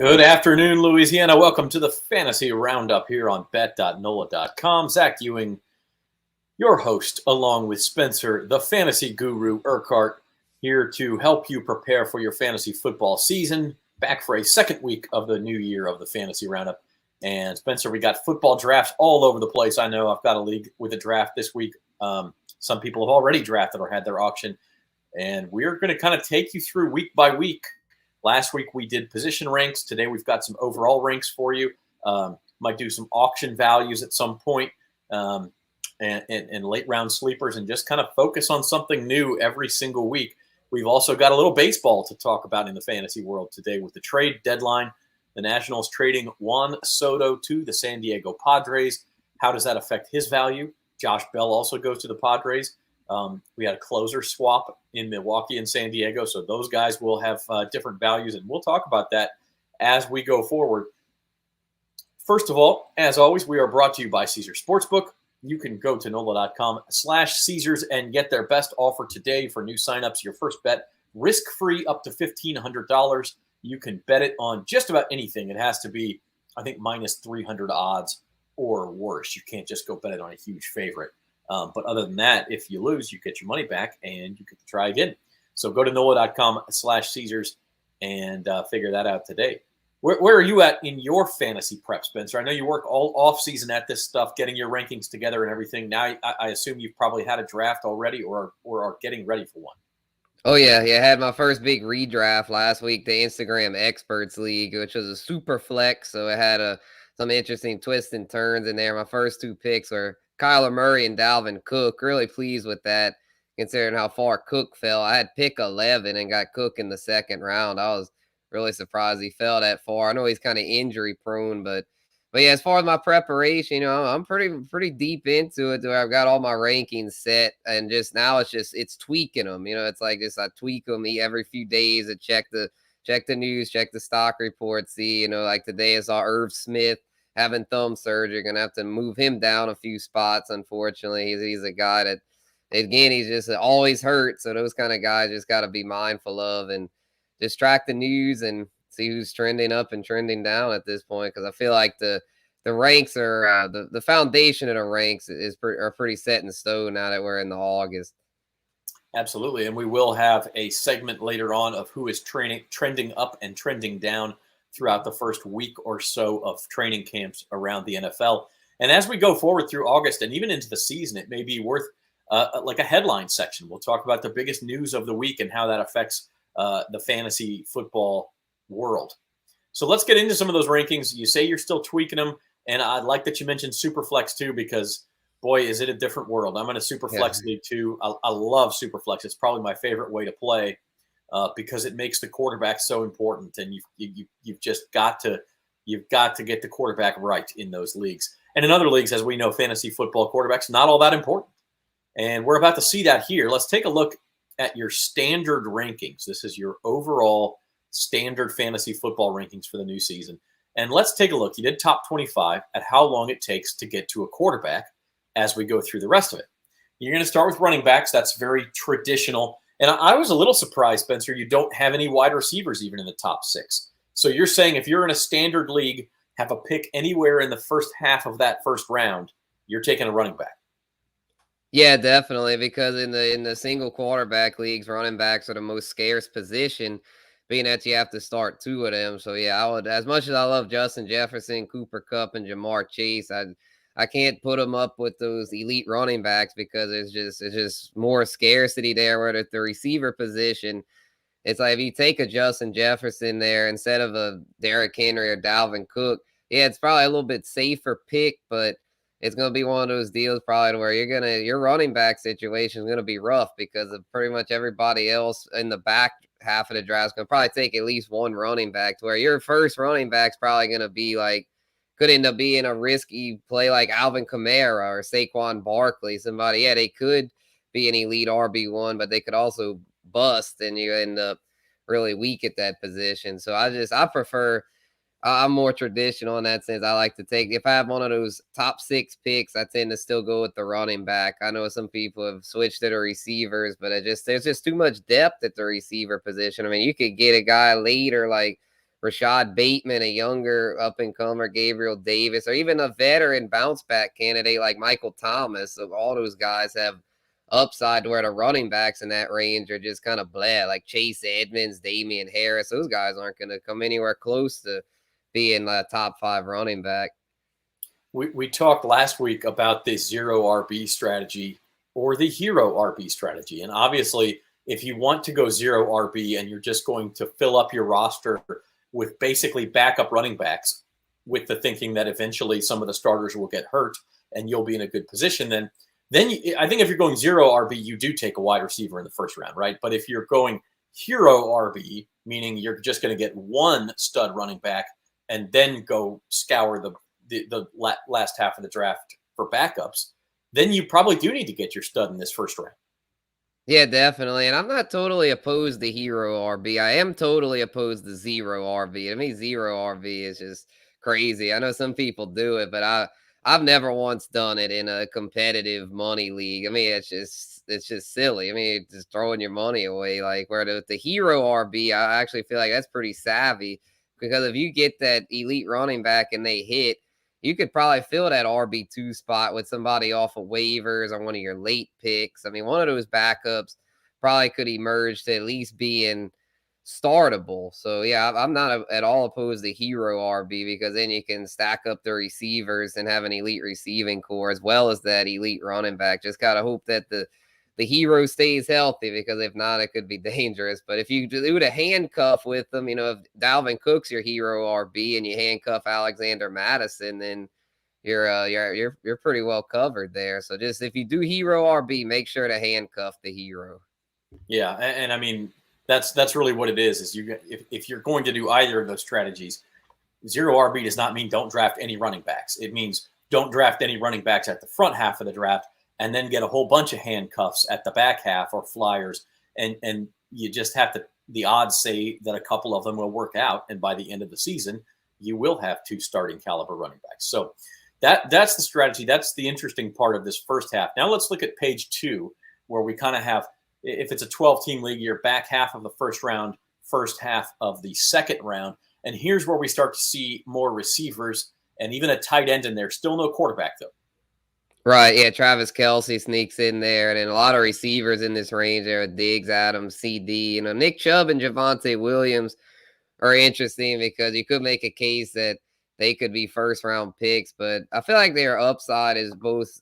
Good afternoon, Louisiana. Welcome to the Fantasy Roundup here on bet.NOLA.com. Zach Ewing, your host, along with Spencer, the fantasy guru Urquhart, here to help you prepare for your fantasy football season. Back for a second week of the new year of the Fantasy Roundup. And Spencer, we got football drafts all over the place. I know I've got a league with a draft this week. Some people have already drafted or had their auction. And we're going to kind of take you through week by week. Last week we did position ranks. Today we've got some overall ranks for you. Might do some auction values at some point, and late round sleepers, and just kind of focus on something new every single week. We've also got a little baseball to talk about in the fantasy world today with the trade deadline. The Nationals trading Juan Soto to the San Diego Padres. How does that affect his value? Josh Bell also goes to the Padres. We had a closer swap in Milwaukee and San Diego, so those guys will have different values, and we'll talk about that as we go forward. First of all, as always, we are brought to you by Caesars Sportsbook. You can go to NOLA.com/Caesars and get their best offer today for new signups. Your first bet, risk-free up to $1,500. You can bet it on just about anything. It has to be, I think, minus 300 odds or worse. You can't just go bet it on a huge favorite. But other than that, if you lose, you get your money back and you get to try again. So go to NOLA.com/Caesars and figure that out today. Where are you at in your fantasy prep, Spencer? I know you work all off season at this stuff, getting your rankings together and everything. Now, I assume you've probably had a draft already or are getting ready for one. Oh, yeah. I had my first big redraft last week, the Instagram Experts League, which was a super flex. So it had some interesting twists and turns in there. My first two picks were Kyler Murray and Dalvin Cook. Really pleased with that, considering how far Cook fell. I had pick 11 and got Cook in the second round. I was really surprised he fell that far. I know he's kind of injury prone, but yeah, as far as my preparation, I'm pretty deep into it. Where I've got all my rankings set, and just now it's tweaking them. It's like just I tweak them every few days and check the news, check the stock report. See, like today I saw Irv Smith having thumb surgery. Gonna have to move him down a few spots. Unfortunately, he's a guy that, again, he's just always hurt. So those kind of guys just got to be mindful of and just track the news and see who's trending up and trending down at this point. Because I feel like the ranks are the foundation of the ranks are pretty set in stone now that we're in the August. Absolutely, and we will have a segment later on of who is trending up and trending down throughout the first week or so of training camps around the NFL. And as we go forward through August and even into the season, it may be worth like a headline section. We'll talk about the biggest news of the week and how that affects the fantasy football world. So let's get into some of those rankings. You say you're still tweaking them, and I like that you mentioned Superflex too, because boy, is it a different world. I'm in a Superflex league too. I love Superflex. It's probably my favorite way to play because it makes the quarterback so important, and you've just got to get the quarterback right in those leagues. And in other leagues, as we know, fantasy football quarterbacks not all that important, and we're about to see that here. Let's take a look at your standard rankings. This is your overall standard fantasy football rankings for the new season. And let's take a look. You did top 25 at how long it takes to get to a quarterback as we go through the rest of it. You're going to start with running backs. That's very traditional. And I was a little surprised, Spencer, you don't have any wide receivers even in the top 6. So you're saying if you're in a standard league, have a pick anywhere in the first half of that first round, you're taking a running back. Yeah, definitely, because in the single quarterback leagues, running backs are the most scarce position, being that you have to start 2 of them. So yeah, I would, as much as I love Justin Jefferson, Cooper Kupp, and Jamar Chase, I can't put them up with those elite running backs because it's just more scarcity there. Where at the receiver position, it's like if you take a Justin Jefferson there instead of a Derrick Henry or Dalvin Cook, yeah, it's probably a little bit safer pick, but it's going to be one of those deals probably where your running back situation is going to be rough because of pretty much everybody else in the back half of the draft is going to probably take at least one running back, to where your first running back's probably going to be like, could end up being a risky play like Alvin Kamara or Saquon Barkley. Somebody, yeah, they could be an elite RB1, but they could also bust and you end up really weak at that position. So I prefer, I'm more traditional in that sense. I like to take, if I have one of those top 6 picks, I tend to still go with the running back. I know some people have switched to the receivers, but there's just too much depth at the receiver position. I mean, you could get a guy later like Rashad Bateman, a younger up-and-comer, Gabriel Davis, or even a veteran bounce-back candidate like Michael Thomas. So all those guys have upside, where the running backs in that range are just kind of blah, like Chase Edmonds, Damian Harris. Those guys aren't going to come anywhere close to being a top 5 running back. We talked last week about the zero RB strategy or the hero RB strategy. And obviously, if you want to go zero RB and you're just going to fill up your roster with basically backup running backs with the thinking that eventually some of the starters will get hurt and you'll be in a good position, then I think if you're going zero RB, you do take a wide receiver in the first round, right? But if you're going hero RB, meaning you're just going to get one stud running back and then go scour the last half of the draft for backups, then you probably do need to get your stud in this first round. Yeah, definitely. And I'm not totally opposed to hero RB. I am totally opposed to zero RB. I mean, zero RB is just crazy. I know some people do it, but I've never once done it in a competitive money league. I mean, it's just silly. I mean, it's just throwing your money away. Like, where the hero RB, I actually feel like that's pretty savvy, because if you get that elite running back and they hit, you could probably fill that RB2 spot with somebody off of waivers or one of your late picks. I mean, one of those backups probably could emerge to at least being startable. So, yeah, I'm not at all opposed to hero RB, because then you can stack up the receivers and have an elite receiving core as well as that elite running back. Just got to hope that the hero stays healthy, because if not, it could be dangerous. But if you do the handcuff with them, if Dalvin Cook's your hero RB and you handcuff Alexander Madison, then you're pretty well covered there. So just if you do hero RB, make sure to handcuff the hero. Yeah, and I mean that's really what it is. Is if you're going to do either of those strategies, zero RB does not mean don't draft any running backs. It means don't draft any running backs at the front half of the draft, and then get a whole bunch of handcuffs at the back half or flyers. And you just have to, the odds say that a couple of them will work out. And by the end of the season, you will have 2 starting caliber running backs. So that's the strategy. That's the interesting part of this first half. Now let's look at page 2, where we kind of have, if it's a 12-team league, you're back half of the first round, first half of the second round. And here's where we start to see more receivers and even a tight end in there. Still no quarterback, though. Right, yeah, Travis Kelce sneaks in there, and then a lot of receivers in this range there: Diggs, Adams, CD. Nick Chubb and Javonte Williams are interesting, because you could make a case that they could be first-round picks, but I feel like their upside is both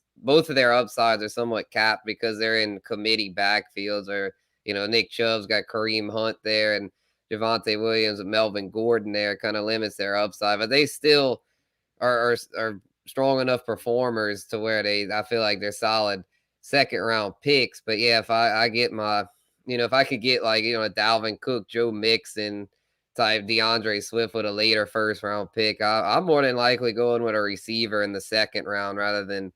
of their upsides are somewhat capped, because they're in committee backfields. Or Nick Chubb's got Kareem Hunt there, and Javonte Williams and Melvin Gordon there, kind of limits their upside, but they still are strong enough performers to where I feel like they're solid second round picks. But yeah, if I get my, if I could get like, a Dalvin Cook, Joe Mixon type DeAndre Swift with a later first round pick, I'm more than likely going with a receiver in the second round rather than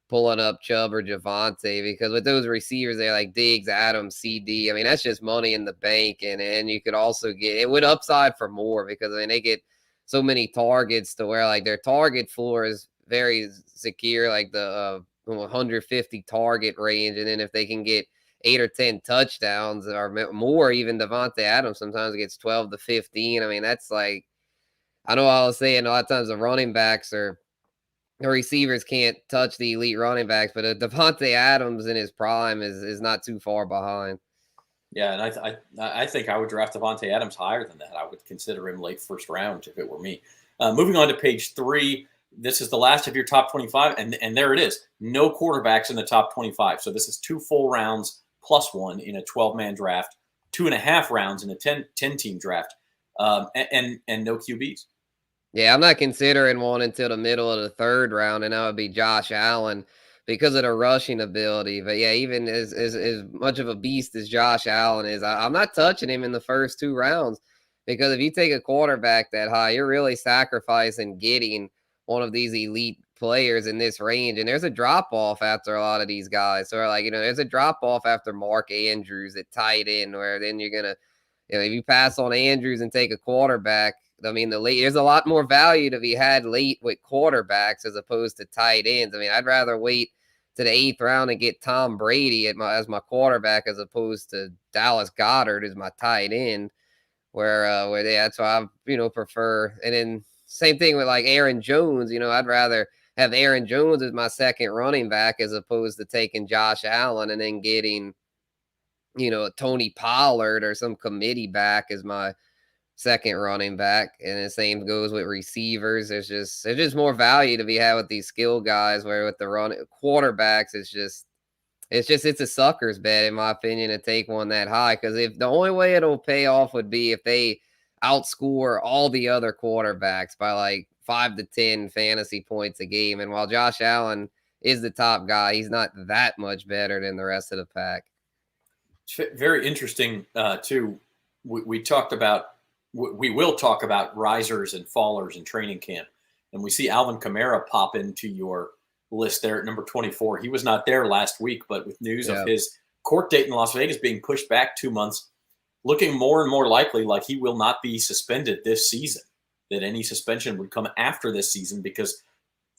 pulling up Chubb or Javonte, because with those receivers, they're like Diggs, Adams, CD. I mean, that's just money in the bank. And you could also get it with upside for more, because I mean, they get so many targets to where like their target floor is very secure, like the 150 target range. And then if they can get 8 or 10 touchdowns or more, even Devontae Adams sometimes gets 12 to 15. I mean, that's like, I know I was saying a lot of times the running backs or the receivers can't touch the elite running backs, but Devontae Adams in his prime is not too far behind. Yeah, and I think I would draft Devontae Adams higher than that. I would consider him late first round if it were me. Moving on to page 3. This is the last of your top 25, and there it is. No quarterbacks in the top 25. So this is 2 full rounds plus 1 in a 12-man draft, 2.5 rounds in a 10-team draft, and no QBs. Yeah, I'm not considering one until the middle of the third round, and that would be Josh Allen because of the rushing ability. But yeah, even as much of a beast as Josh Allen is, I'm not touching him in the first 2 rounds, because if you take a quarterback that high, you're really sacrificing getting one of these elite players in this range. And there's a drop off after a lot of these guys. So like, there's a drop off after Mark Andrews at tight end, where then you're going to, if you pass on Andrews and take a quarterback, I mean, there's a lot more value to be had late with quarterbacks as opposed to tight ends. I mean, I'd rather wait to the 8th round and get Tom Brady as my quarterback as opposed to Dallas Goedert as my tight end. that's why I prefer. And then same thing with like Aaron Jones. I'd rather have Aaron Jones as my second running back as opposed to taking Josh Allen and then getting Tony Pollard or some committee back as my second running back. And the same goes with receivers. There's just more value to be had with these skill guys, where with the quarterbacks, it's a sucker's bet, in my opinion, to take one that high. Because if the only way it'll pay off would be if they outscore all the other quarterbacks by like 5 to 10 fantasy points a game. And while Josh Allen is the top guy, he's not that much better than the rest of the pack. Very interesting, too. We talked about, we will talk about risers and fallers in training camp. And we see Alvin Kamara pop into your list there at number 24. He was not there last week, but with news of his court date in Las Vegas being pushed back 2 months, looking more and more likely like he will not be suspended this season, that any suspension would come after this season because,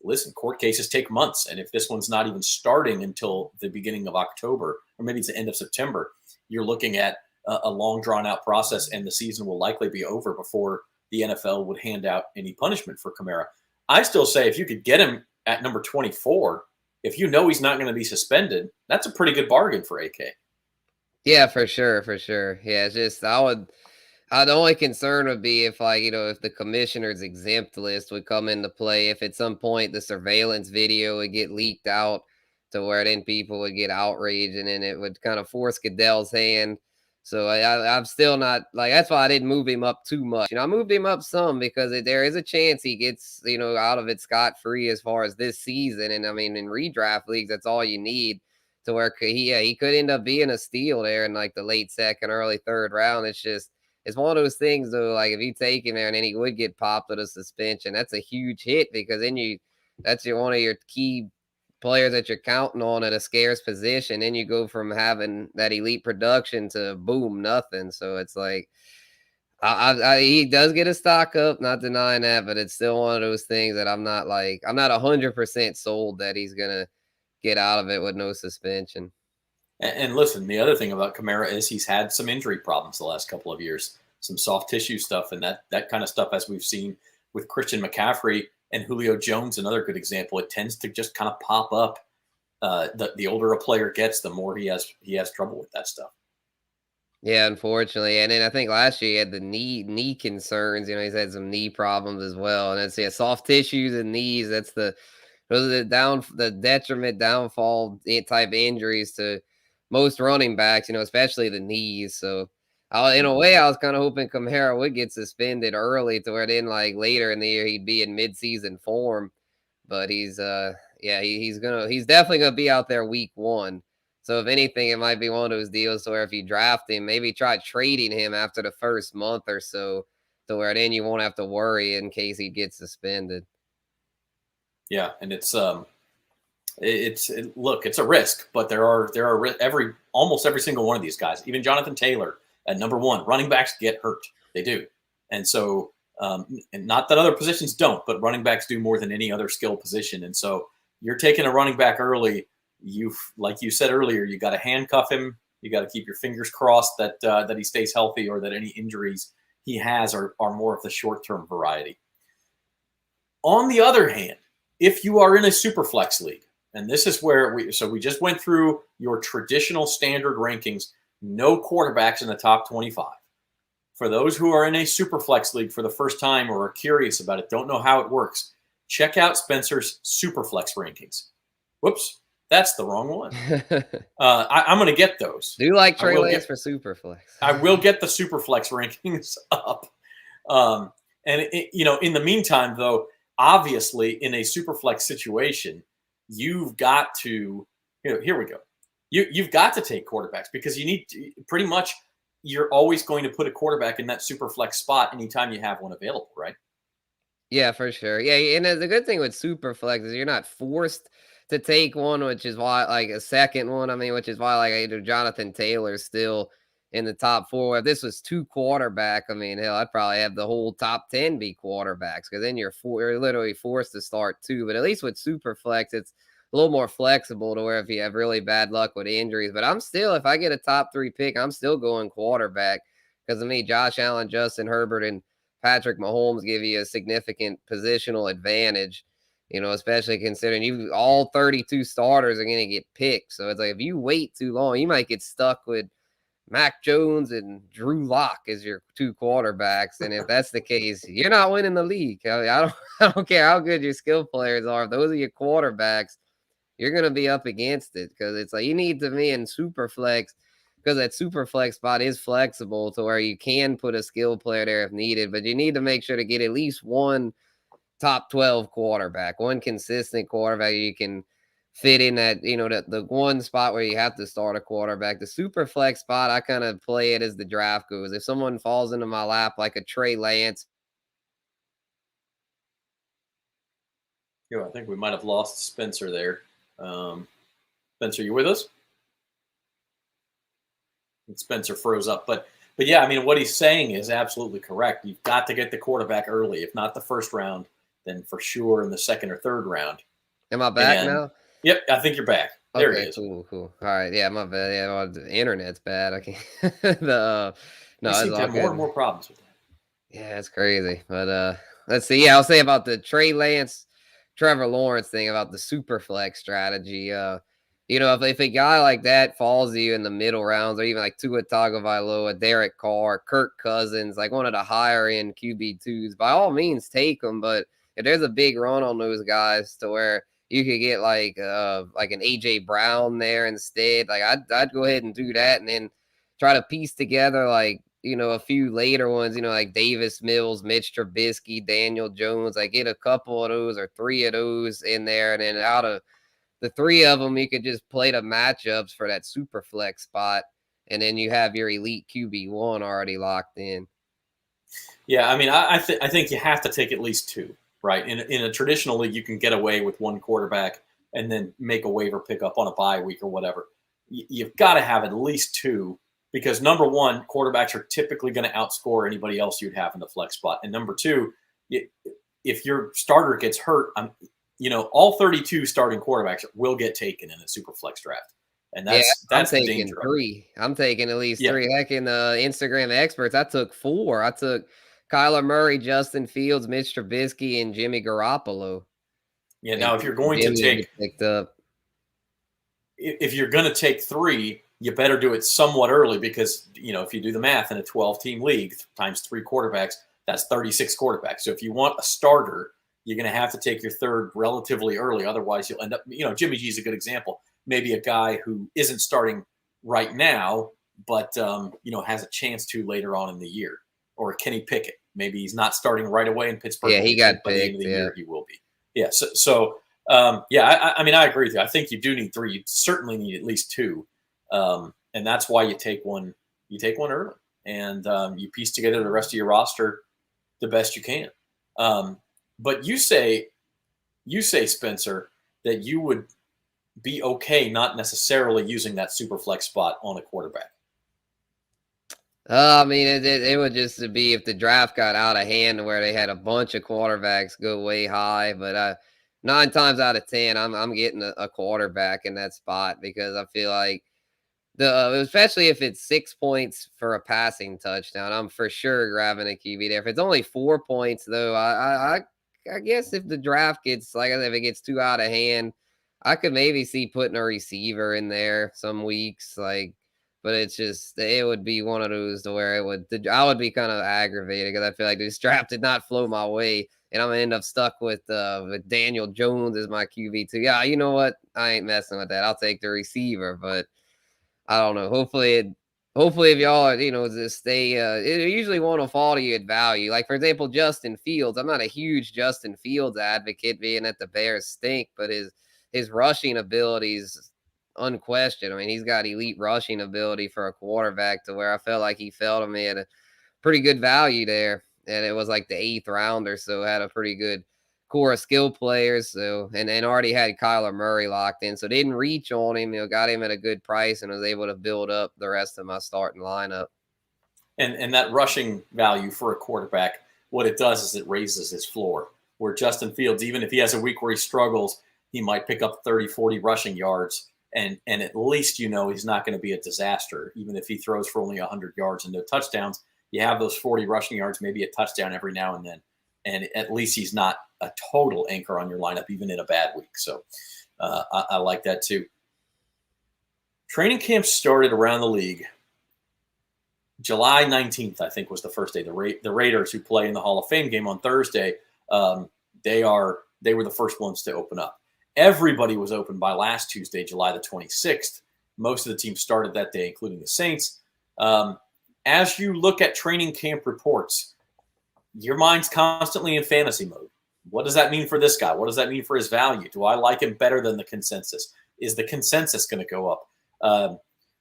listen, court cases take months. And if this one's not even starting until the beginning of October, or maybe it's the end of September, you're looking at a long drawn-out process, and the season will likely be over before the NFL would hand out any punishment for Kamara. I still say if you could get him at number 24, if he's not going to be suspended, that's a pretty good bargain for AK. Yeah, for sure. Yeah, it's just the only concern would be if if the commissioner's exempt list would come into play, if at some point the surveillance video would get leaked out to where then people would get outraged, and then it would kind of force Goodell's hand. So I'm still not that's why I didn't move him up too much. I moved him up some because there is a chance he gets, out of it scot-free as far as this season. And I mean, in redraft leagues, that's all you need to where he could end up being a steal there in like the late second, early third round. It's one of those things though, like if you take him there and then he would get popped with a suspension, that's a huge hit because then that's one of your key players that you're counting on at a scarce position. Then you go from having that elite production to boom, nothing. So it's like, he does get a stock up, not denying that, but it's still one of those things that I'm not 100% sold that he's going to get out of it with no suspension. And listen, the other thing about Kamara is he's had some injury problems the last couple of years, some soft tissue stuff, and that kind of stuff, as we've seen with Christian McCaffrey and Julio Jones, another good example. It tends to just kind of pop up. The older a player gets, the more he has trouble with that stuff. Yeah, unfortunately. And then I think last year he had the knee concerns. He's had some knee problems as well. And it's soft tissues and knees. Those are the detriment downfall type injuries to most running backs, especially the knees. So in a way, I was kind of hoping Kamara would get suspended early to where then later in the year he'd be in midseason form. But he's definitely gonna be out there week 1. So if anything, it might be one of those deals where if you draft him, maybe try trading him after the first month or so, to where then you won't have to worry in case he gets suspended. Yeah, and it's a risk, but there are almost every single one of these guys, even Jonathan Taylor at number 1, running backs get hurt. They do. And so, and not that other positions don't, but running backs do more than any other skill position. And so you're taking a running back early. Like you said earlier, you got to handcuff him. You got to keep your fingers crossed that he stays healthy, or that any injuries he has are more of the short-term variety. On the other hand, if you are in a superflex league, and this is where we just went through your traditional standard rankings, no quarterbacks in the top 25. For those who are in a superflex league for the first time or are curious about it, don't know how it works, check out Spencer's superflex rankings. Whoops, that's the wrong one. I'm going to get those. Do you like Trey Lance for superflex? I will get the superflex rankings up. And in the meantime, though, obviously in a superflex situation, you've got to, here we go. You've got to take quarterbacks because you need to, pretty much you're always going to put a quarterback in that superflex spot anytime you have one available, right? Yeah, for sure. Yeah, and the good thing with superflex is you're not forced to take one, which is why a second one. I mean, which is why Jonathan Taylor's still in the top 4. If this was 2 quarterback, I mean, hell, I'd probably have the whole top 10 be quarterbacks because then you're literally forced to start 2. But at least with superflex, it's a little more flexible to where if you have really bad luck with injuries. But I'm still, if I get a top 3 pick, I'm still going quarterback Because to me, Josh Allen, Justin Herbert, and Patrick Mahomes give you a significant positional advantage, especially considering all 32 starters are going to get picked. So it's like if you wait too long, you might get stuck with Mac Jones and Drew Lock as your two quarterbacks. And if that's the case, you're not winning the league. I don't care how good your skill players are. If those are your quarterbacks, you're going to be up against it, because it's like you need to be in super flex, because that super flex spot is flexible to where you can put a skill player there if needed, but you need to make sure to get at least one top 12 quarterback, one consistent quarterback you can fit in that, the one spot where you have to start a quarterback. The super flex spot, I kind of play it as the draft goes. If someone falls into my lap like a Trey Lance. I think we might have lost Spencer there. Spencer, you with us? And Spencer froze up. But yeah, I mean, what he's saying is absolutely correct. You've got to get the quarterback early. If not the first round, then for sure in the second or third round. Am I back now? Yep, I think you're back. There he is. Cool. All right, yeah, my bad. Yeah, well, the internet's bad. I can't. No, you seem to have more and more problems with that. Yeah, it's crazy. But let's see. Yeah, I'll say about the Trey Lance, Trevor Lawrence thing about the super flex strategy. If a guy like that falls to you in the middle rounds, or even like Tua Tagovailoa, Derek Carr, Kirk Cousins, like one of the higher end QB2s, by all means take them. But if there's a big run on those guys to where you could get like an AJ Brown there instead, like I'd go ahead and do that, and then try to piece together like a few later ones, like Davis Mills, Mitch Trubisky, Daniel Jones. Like get a couple of those or three of those in there, and then out of the three of them, you could just play the matchups for that super flex spot, and then you have your elite QB1 already locked in. Yeah, I mean, I think you have to take at least two, right? In a traditional league, you can get away with one quarterback and then make a waiver pickup on a bye week or whatever. You've got to have at least two, because number one, quarterbacks are typically going to outscore anybody else you'd have in the flex spot, and number two, if your starter gets hurt, all 32 starting quarterbacks will get taken in a super flex draft. And that's the danger. I'm taking at least three. Heck, in the Instagram experts, I took four. I took Kyler Murray, Justin Fields, Mitch Trubisky, and Jimmy Garoppolo. Yeah. Now, if you're going to take if you're going to take three, you better do it somewhat early, because if you do the math in a 12-team league times three quarterbacks, that's 36 quarterbacks. So if you want a starter, you're going to have to take your third relatively early. Otherwise, you'll end up, Jimmy G is a good example. Maybe a guy who isn't starting right now, but, has a chance to later on in the year. Or Kenny Pickett. Maybe he's not starting right away in Pittsburgh. Yeah, he got by picked. The end of the year, he will be. Yeah. I mean, I agree with you. I think you do need three. You certainly need at least two. And that's why you take one early. And you piece together the rest of your roster the best you can. But you say, Spencer, that you would be okay not necessarily using that super flex spot on a quarterback. I mean, it would just be if the draft got out of hand where they had a bunch of quarterbacks go way high. But 9 times out of 10, I'm getting a quarterback in that spot, because I feel like especially if it's 6 points for a passing touchdown, I'm for sure grabbing a QB there. If it's only 4 points, though, I guess if the draft gets, like I said, if it gets too out of hand, I could maybe see putting a receiver in there some weeks, but it would be one of those to where I would be kind of aggravated, because I feel like this draft did not flow my way, and I'm gonna end up stuck with Daniel Jones as my QB2. Yeah, you know what? I ain't messing with that. I'll take the receiver, but I don't know. Hopefully if y'all are, just stay, it usually want to fall to you at value. Like, for example, Justin Fields. I'm not a huge Justin Fields advocate, being that the Bears stink, but his rushing abilities unquestioned. I mean, he's got elite rushing ability for a quarterback, to where I felt like he fell to me at a pretty good value there. And it was like the 8th rounder, so had a pretty good core of skill players. So, and already had Kyler Murray locked in, so didn't reach on him. Got him at a good price, and was able to build up the rest of my starting lineup. And that rushing value for a quarterback, what it does is it raises his floor. Where Justin Fields, even if he has a week where he struggles, he might pick up 30, 40 rushing yards, and at least he's not going to be a disaster. Even if he throws for only 100 yards and no touchdowns, you have those 40 rushing yards, maybe a touchdown every now and then. And at least he's not a total anchor on your lineup, even in a bad week. So I like that too. Training camp started around the league. July 19th, I think, was the first day. The Raiders, who play in the Hall of Fame game on Thursday, they were the first ones to open up. Everybody was open by last Tuesday, July the 26th. Most of the teams started that day, including the Saints. As you look at training camp reports, your mind's constantly in fantasy mode. What does that mean for this guy? What does that mean for his value? Do I like him better than the consensus? Is the consensus going to go up?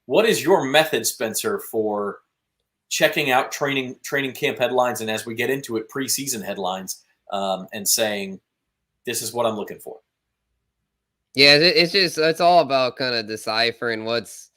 What is your method, Spencer, for checking out training camp headlines, and as we get into it, preseason headlines, and saying, this is what I'm looking for? Yeah, it's all about kind of deciphering what's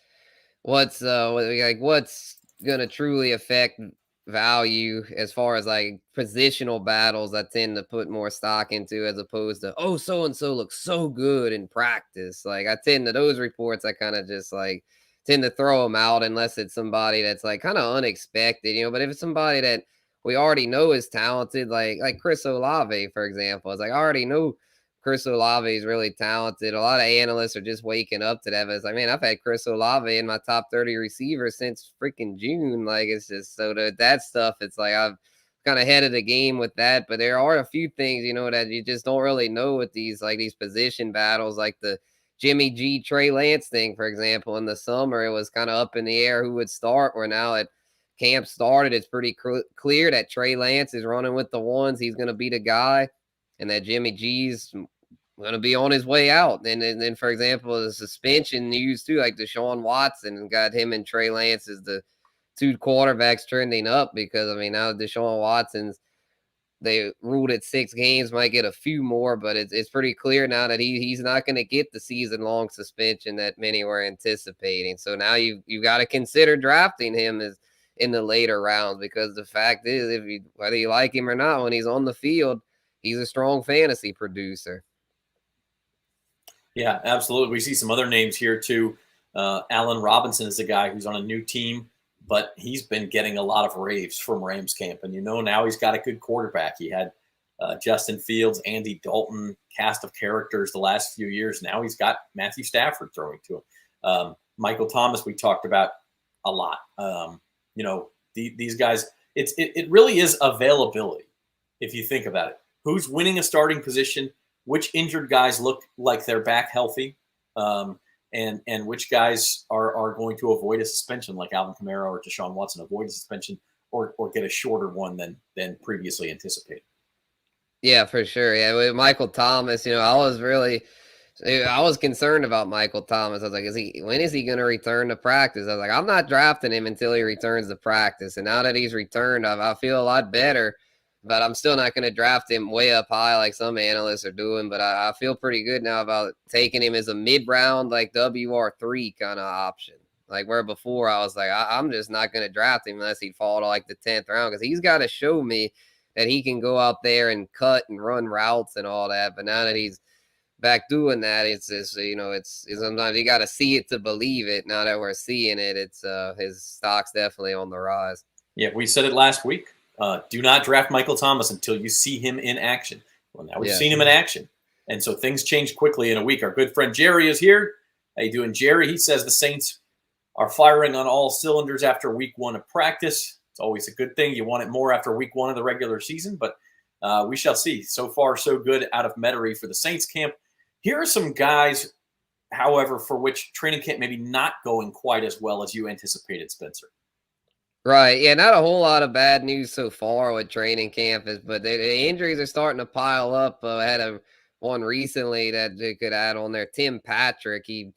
gonna truly affect value as far as like positional battles. I tend to put more stock into, as opposed to, oh, so and so looks so good in practice. Like, I tend to, those reports, I kind of just like tend to throw them out unless it's somebody that's like kind of unexpected, But if it's somebody that we already know is talented, like Chris Olave, for example, it's like I already know Chris Olave is really talented. A lot of analysts are just waking up to that. But it's like, man, I've had Chris Olave in my top 30 receivers since freaking June. Like, it's just so that stuff. It's like I've kind of ahead of the game with that. But there are a few things, that you just don't really know with these position battles, like the Jimmy G, Trey Lance thing, for example. In the summer, it was kind of up in the air who would start. Where now at camp started, it's pretty clear that Trey Lance is running with the ones. He's going to be the guy. And that Jimmy G's going to be on his way out. And then, for example, the suspension news too, like Deshaun Watson, got him and Trey Lance as the two quarterbacks trending up, because, now Deshaun Watson's, they ruled it 6 games, might get a few more, but it's pretty clear now that he's not going to get the season-long suspension that many were anticipating. So now you got to consider drafting him as in the later rounds, because the fact is, whether you like him or not, when he's on the field, he's a strong fantasy producer. Yeah, absolutely. We see some other names here too. Allen Robinson is a guy who's on a new team, but he's been getting a lot of raves from Rams camp. And, now he's got a good quarterback. He had Justin Fields, Andy Dalton, cast of characters the last few years. Now he's got Matthew Stafford throwing to him. Michael Thomas, we talked about a lot. These guys, it really is availability. If you think about it, who's winning a starting position, which injured guys look like they're back healthy, and which guys are going to avoid a suspension, like Alvin Kamara or Deshaun Watson, avoid a suspension or get a shorter one than previously anticipated. Yeah, for sure. Yeah, with Michael Thomas, I was concerned about Michael Thomas. I was like, when is he going to return to practice? I was like, I'm not drafting him until he returns to practice. And now that he's returned, I feel a lot better. But I'm still not going to draft him way up high like some analysts are doing. But I feel pretty good now about taking him as a mid-round, like WR3 kind of option. Like, where before I was like, I'm just not going to draft him unless he'd fall to like the 10th round, because he's got to show me that he can go out there and cut and run routes and all that. But now that he's back doing that, it's just, it's sometimes you got to see it to believe it. Now that we're seeing it, it's his stock's definitely on the rise. Yeah, we said it last week. Do not draft Michael Thomas until you see him in action. Well, now we've seen him in action. And so things change quickly in a week. Our good friend Jerry is here. How you doing, Jerry? He says the Saints are firing on all cylinders after week 1 of practice. It's always a good thing. You want it more after week 1 of the regular season, but we shall see. So far, so good out of Metairie for the Saints camp. Here are some guys, however, for which training camp maybe not going quite as well as you anticipated, Spencer. Right. Yeah, not a whole lot of bad news so far with training camp, but the injuries are starting to pile up. I had one recently that they could add on there. Tim Patrick, he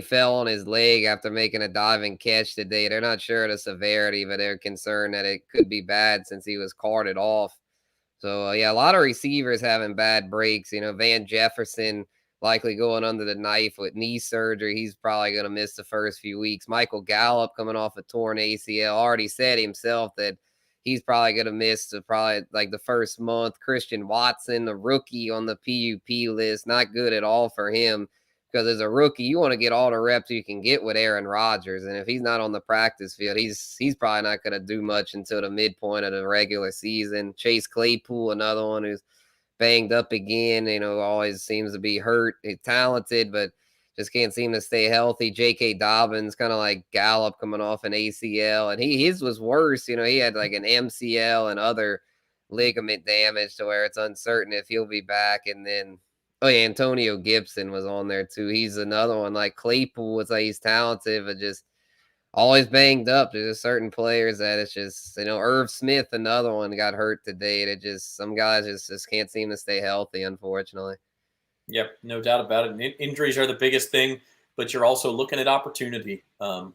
fell on his leg after making a diving catch today. They're not sure of the severity, but they're concerned that it could be bad since he was carted off. So, a lot of receivers having bad breaks. Van Jefferson likely going under the knife with knee surgery. He's probably going to miss the first few weeks. Michael Gallup, coming off a torn ACL, already said himself that he's probably going to miss the first month. Christian Watson, the rookie on the PUP list, not good at all for him. because as a rookie, you want to get all the reps you can get with Aaron Rodgers. And if he's not on the practice field, he's probably not going to do much until the midpoint of the regular season. Chase Claypool, another one who's banged up again, always seems to be hurt. He's talented, but just can't seem to stay healthy. J.K. Dobbins, kind of like Gallup coming off an ACL, and his was worse. He had like an MCL and other ligament damage to where it's uncertain if he'll be back. And then, Antonio Gibson was on there too. He's another one. Like Claypool, it's like he's talented, but just always banged up. There's certain players that it's just, Irv Smith, another one, got hurt today. Some guys just can't seem to stay healthy, unfortunately. Yep, no doubt about it. Injuries are the biggest thing, but you're also looking at opportunity. And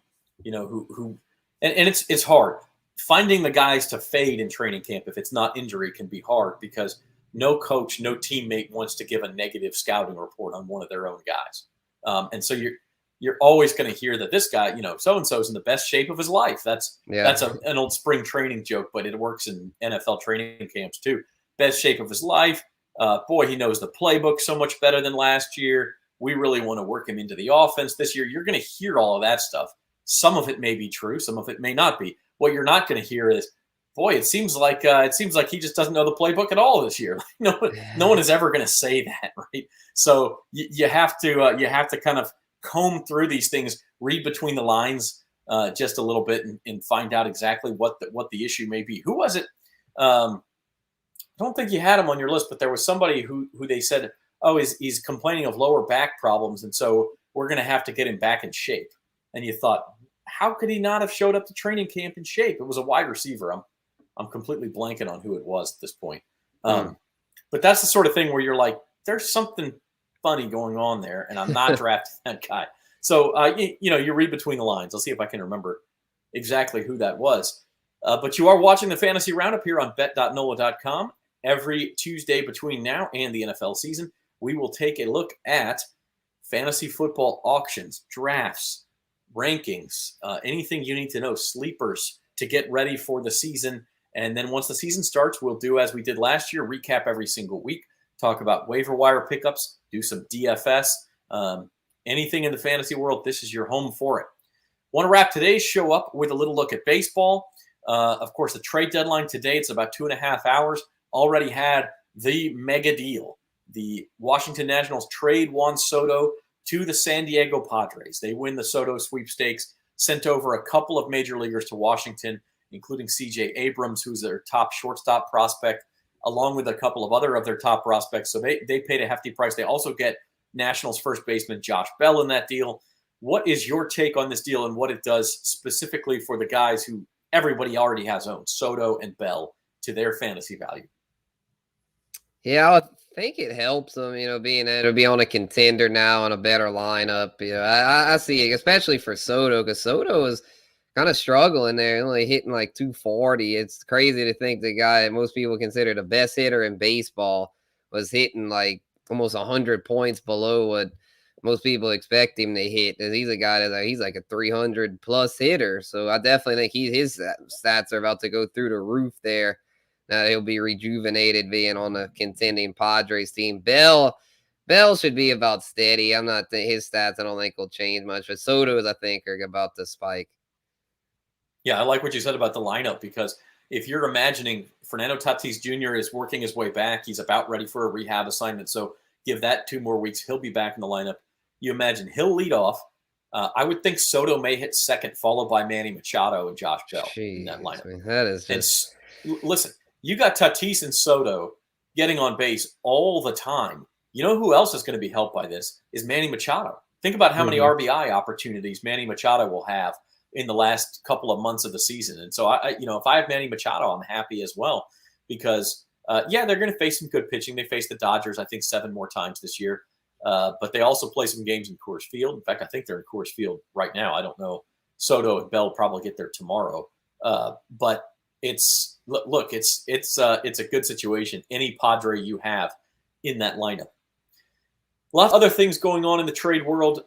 it's hard. Finding the guys to fade in training camp if it's not injury can be hard because no coach, no teammate wants to give a negative scouting report on one of their own guys. And so you're always going to hear that this guy, so-and-so is in the best shape of his life. That's an old spring training joke, but it works in NFL training camps too. Best shape of his life. Boy, he knows the playbook so much better than last year. We really want to work him into the offense this year. You're going to hear all of that stuff. Some of it may be true. Some of it may not be. What you're not going to hear is, boy, it seems like he just doesn't know the playbook at all this year. No one is ever going to say that, right? So you have to kind of comb through these things, read between the lines just a little bit, and find out exactly what the issue may be. Who was it? I don't think you had him on your list, but there was somebody who they said, he's complaining of lower back problems, and so we're going to have to get him back in shape. And you thought, how could he not have showed up to training camp in shape? It was a wide receiver. I'm completely blanking on who it was at this point. But that's the sort of thing where you're like, there's something funny going on there, and I'm not drafting that guy. So, you read between the lines. I'll see if I can remember exactly who that was. But you are watching the Fantasy Roundup here on bet.nola.com. Every Tuesday between now and the NFL season, we will take a look at fantasy football auctions, drafts, rankings, anything you need to know, sleepers to get ready for the season. And then once the season starts, we'll do as we did last year, recap every single week, talk about waiver wire pickups, do some DFS, anything in the fantasy world. This is your home for it. Want to wrap today's show up with a little look at baseball. Of course, the trade deadline today, it's about 2.5 hours, already had the mega deal. The Washington Nationals trade Juan Soto to the San Diego Padres. They win the Soto sweepstakes, sent over a couple of major leaguers to Washington, including C.J. Abrams, who's their top shortstop prospect, along with a couple of other of their top prospects. So they paid a hefty price. They also get Nationals first baseman Josh Bell in that deal. What is your take on this deal and what it does specifically for the guys who everybody already has owned, Soto and Bell, to their fantasy value? Yeah, I think it helps them, being able to be on a contender now on a better lineup. I see it, especially for Soto, because Soto is kind of struggling there, only hitting like 240. It's crazy to think the guy that most people consider the best hitter in baseball was hitting like almost 100 points below what most people expect him to hit. And he's a guy he's like a 300 plus hitter. So I definitely think his stats are about to go through the roof there. Now he'll be rejuvenated being on the contending Padres team. Bell should be about steady. His stats I don't think will change much, but Soto's I think are about to spike. Yeah, I like what you said about the lineup, because if you're imagining Fernando Tatis Jr. is working his way back, he's about ready for a rehab assignment. So give that 2 more weeks, he'll be back in the lineup. You imagine he'll lead off. I would think Soto may hit second, followed by Manny Machado and Josh Bell in that lineup. I mean, that is just... listen, you got Tatis and Soto getting on base all the time. You know who else is going to be helped by this is Manny Machado. Think about how many RBI opportunities Manny Machado will have in the last couple of months of the season. And so, if I have Manny Machado, I'm happy as well, because, they're going to face some good pitching. They face the Dodgers, I think, 7 more times this year. But they also play some games in Coors Field. In fact, I think they're in Coors Field right now. I don't know. Soto and Bell probably get there tomorrow. But it's a good situation. Any Padre you have in that lineup. A lot of other things going on in the trade world.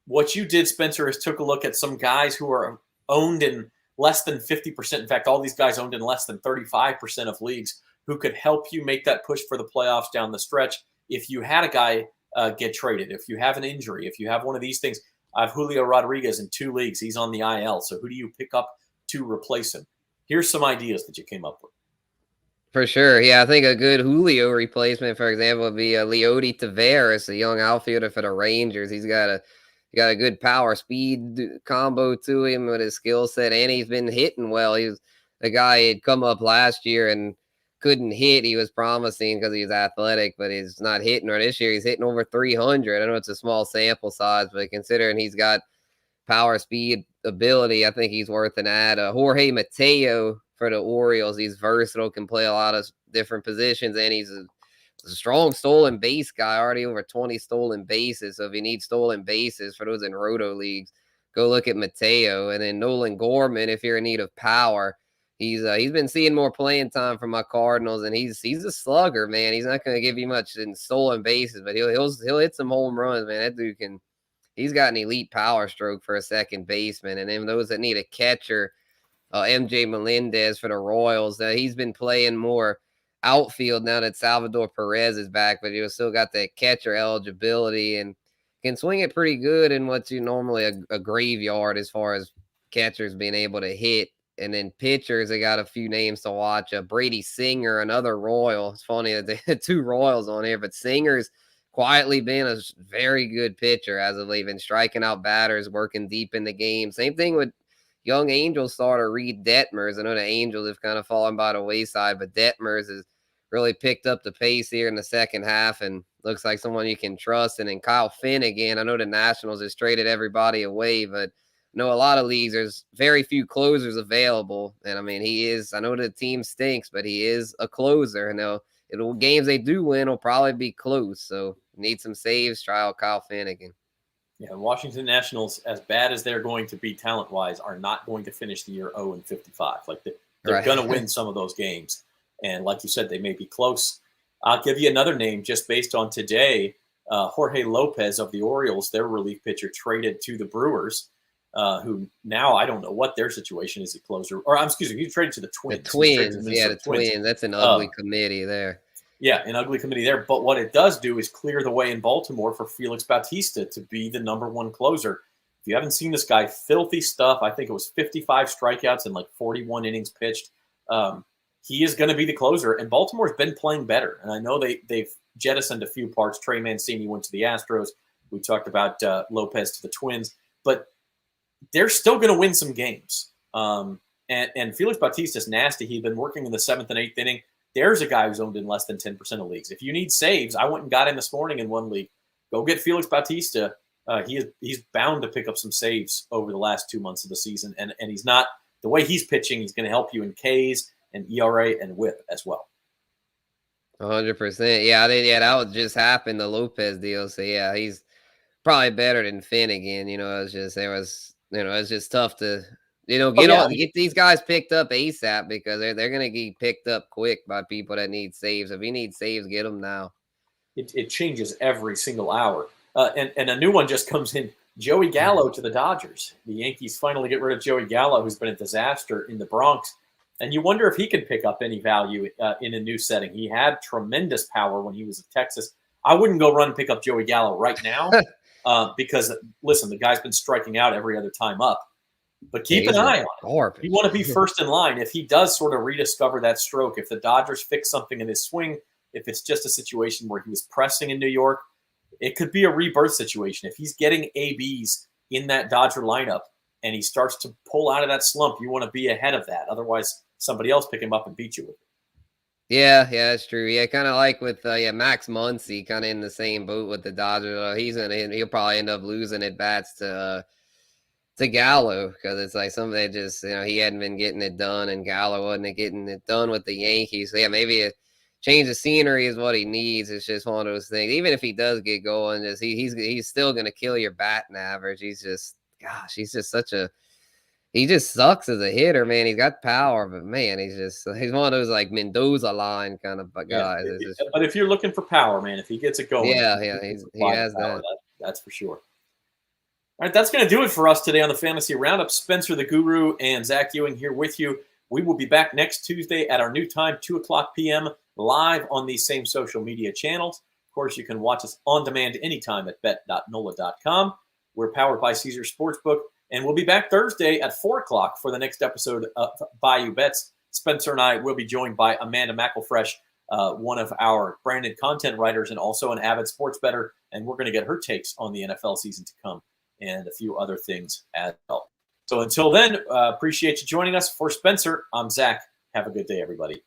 What you did, Spencer, is took a look at some guys who are owned in less than 50%. In fact, all these guys owned in less than 35% of leagues who could help you make that push for the playoffs down the stretch. If you had a guy get traded, if you have an injury, if you have one of these things. I have Julio Rodriguez in 2 leagues. He's on the IL. So who do you pick up to replace him? Here's some ideas that you came up with. For sure. Yeah, I think a good Julio replacement, for example, would be Leody Taveras, a young outfielder for the Rangers. He got a good power speed combo to him with his skill set, and he's been hitting well. He was a guy had come up last year and couldn't hit. He was promising because he was athletic, but he's not hitting. Or this year, he's hitting over 300. I know it's a small sample size, but considering he's got power, speed, ability, I think he's worth an add. Jorge Mateo for the Orioles. He's versatile, can play a lot of different positions, and he's a strong stolen base guy, already over 20 stolen bases. So if you need stolen bases for those in roto leagues, go look at Mateo. And then Nolan Gorman, if you're in need of power, he's been seeing more playing time from my Cardinals, and he's a slugger, man. He's not going to give you much in stolen bases, but he'll hit some home runs, man. That dude can. He's got an elite power stroke for a second baseman. And then those that need a catcher, MJ Melendez for the Royals, he's been playing more outfield now that Salvador Perez is back, but he still got that catcher eligibility and can swing it pretty good in what's normally a graveyard as far as catchers being able to hit. And then pitchers, they got a few names to watch. Brady Singer, another Royal. It's funny that they had 2 Royals on here, but Singer's quietly been a very good pitcher as of late, been striking out batters, working deep in the game. Same thing with young Angels starter Reed Detmers. I know the Angels have kind of fallen by the wayside, but Detmers has really picked up the pace here in the second half and looks like someone you can trust. And then Kyle Finnegan, I know the Nationals has traded everybody away, but I know a lot of leagues, there's very few closers available. And I mean, I know the team stinks, but he is a closer. And games they do win will probably be close. So need some saves, try out Kyle Finnegan. Yeah, Washington Nationals, as bad as they're going to be talent-wise, are not going to finish the year 0-55. Like they're Right. going to win some of those games. And like you said, they may be close. I'll give you another name just based on today. Jorge Lopez of the Orioles, their relief pitcher, traded to the Brewers, who now I don't know what their situation is at closer. Or excuse me, he traded to the Twins. The Twins. Yeah, the Twins. That's an ugly committee there. Yeah, an ugly committee there. But what it does do is clear the way in Baltimore for Felix Bautista to be the #1 closer. If you haven't seen this guy, filthy stuff. I think it was 55 strikeouts and like 41 innings pitched. He is going to be the closer, and Baltimore's been playing better. And I know they've jettisoned a few parts. Trey Mancini went to the Astros. We talked about Lopez to the Twins. But they're still going to win some games. And Felix Bautista's nasty. He'd been working in the 7th and 8th inning. There's a guy who's owned in less than 10% of leagues. If you need saves, I went and got him this morning in one league. Go get Felix Bautista. He's bound to pick up some saves over the last 2 months of the season. And he's not – the way he's pitching, he's going to help you in Ks and ERA and WHIP as well. 100%. Yeah, that would just happen, the Lopez deal. So, yeah, he's probably better than Finnegan. It's just tough to – get these guys picked up ASAP because they're going to get picked up quick by people that need saves. If you need saves, get them now. It changes every single hour. And a new one just comes in. Joey Gallo to the Dodgers. The Yankees finally get rid of Joey Gallo, who's been a disaster in the Bronx. And you wonder if he can pick up any value in a new setting. He had tremendous power when he was at Texas. I wouldn't go run and pick up Joey Gallo right now because, listen, the guy's been striking out every other time up. But keep an eye on him. You want to be first in line. If he does sort of rediscover that stroke, if the Dodgers fix something in his swing, if it's just a situation where he was pressing in New York, it could be a rebirth situation. If he's getting ABs in that Dodger lineup and he starts to pull out of that slump, you want to be ahead of that. Otherwise, somebody else pick him up and beat you with it. Yeah, that's true. Yeah, kind of like with Max Muncy, kind of in the same boat with the Dodgers. He'll probably end up losing at bats to Gallo because it's like somebody just he hadn't been getting it done, and Gallo wasn't getting it done with the Yankees. So yeah, maybe a change of scenery is what he needs. It's just one of those things. Even if he does get going, he's still going to kill your batting average. He just sucks as a hitter, man. He's got power, but man, he's one of those like Mendoza line kind of guys. Yeah, but if you're looking for power, man, if he gets it going, he has that. That's for sure. All right, that's going to do it for us today on the Fantasy Roundup. Spencer the Guru and Zach Ewing here with you. We will be back next Tuesday at our new time, 2 o'clock p.m., live on these same social media channels. Of course, you can watch us on demand anytime at bet.nola.com. We're powered by Caesar Sportsbook, and we'll be back Thursday at 4 o'clock for the next episode of Bayou Bets. Spencer and I will be joined by Amanda McElfresh, one of our branded content writers and also an avid sports bettor, and we're going to get her takes on the NFL season to come and a few other things as well. So until then, appreciate you joining us. For Spencer, I'm Zach. Have a good day, everybody.